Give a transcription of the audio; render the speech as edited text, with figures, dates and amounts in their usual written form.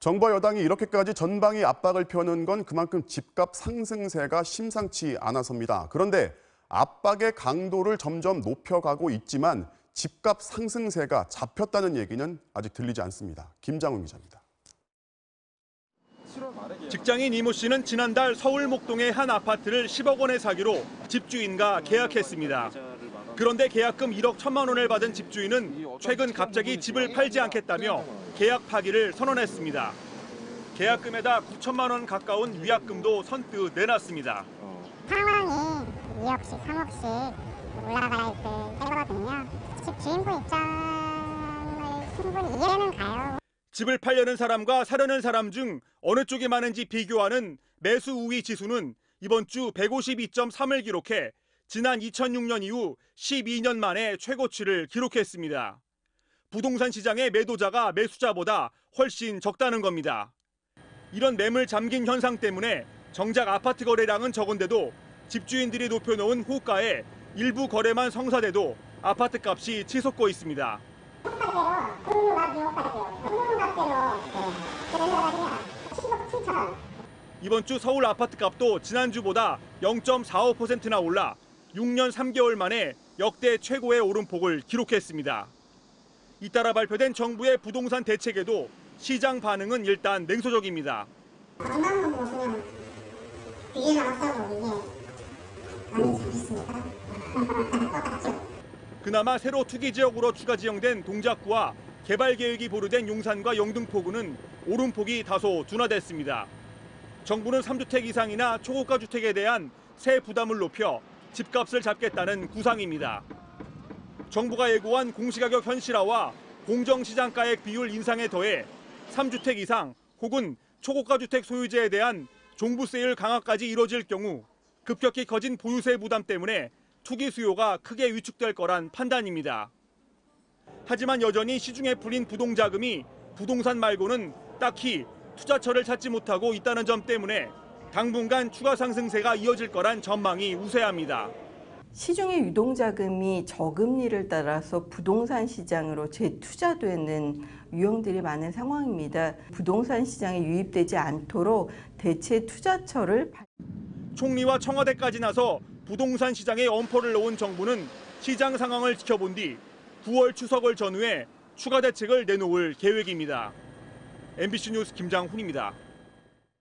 정부 여당이 이렇게까지 전방위 압박을 펴는 건 그만큼 집값 상승세가 심상치 않아서입니다. 그런데 압박의 강도를 점점 높여가고 있지만 집값 상승세가 잡혔다는 얘기는 아직 들리지 않습니다. 김장훈 기자입니다. 직장인 이모 씨는 지난달 서울 목동의 한 아파트를 10억 원에 사기로 집주인과 계약했습니다. 그런데 계약금 1억 1천만 원을 받은 집주인은 최근 갑자기 집을 팔지 않겠다며 계약 파기를 선언했습니다. 계약금에다 9천만 원 가까운 위약금도 선뜻 내놨습니다. 상황이 2억씩, 3억씩 올라갈 때거든요. 집주인분 입장을 충분히 이해는 가요. 집을 팔려는 사람과 사려는 사람 중 어느 쪽이 많은지 비교하는 매수 우위 지수는 이번 주 152.3을 기록해 지난 2006년 이후 12년 만에 최고치를 기록했습니다. 부동산 시장의 매도자가 매수자보다 훨씬 적다는 겁니다. 이런 매물 잠긴 현상 때문에 정작 아파트 거래량은 적은데도 집주인들이 높여놓은 호가에 일부 거래만 성사돼도 아파트 값이 치솟고 있습니다. 이번 주 서울 아파트 값도 지난주보다 0.45%나 올라 6년 3개월 만에 역대 최고의 오름폭을 기록했습니다. 잇따라 발표된 정부의 부동산 대책에도 시장 반응은 일단 냉소적입니다. 그나마 새로 투기 지역으로 추가 지정된 동작구와 개발 계획이 보류된 용산과 영등포구는 오름폭이 다소 둔화됐습니다. 정부는 3주택 이상이나 초고가 주택에 대한 세 부담을 높여 집값을 잡겠다는 구상입니다. 정부가 예고한 공시가격 현실화와 공정시장가액 비율 인상에 더해 3주택 이상 혹은 초고가 주택 소유자에 대한 종부세율 강화까지 이뤄질 경우 급격히 커진 보유세 부담 때문에 투기 수요가 크게 위축될 거란 판단입니다. 하지만 여전히 시중에 풀린 부동자금이 부동산 말고는 딱히 투자처를 찾지 못하고 있다는 점 때문에 당분간 추가 상승세가 이어질 거란 전망이 우세합니다. 시중의 유동자금이 저금리를 따라서 부동산 시장으로 재투자되는 유형들이 많은 상황입니다. 부동산 시장에 유입되지 않도록 대체 투자처를 총리와 청와대까지 나서 부동산 시장에 엄포를 놓은 정부는 시장 상황을 지켜본 뒤 9월 추석을 전후해 추가 대책을 내놓을 계획입니다. MBC 뉴스 김장훈입니다.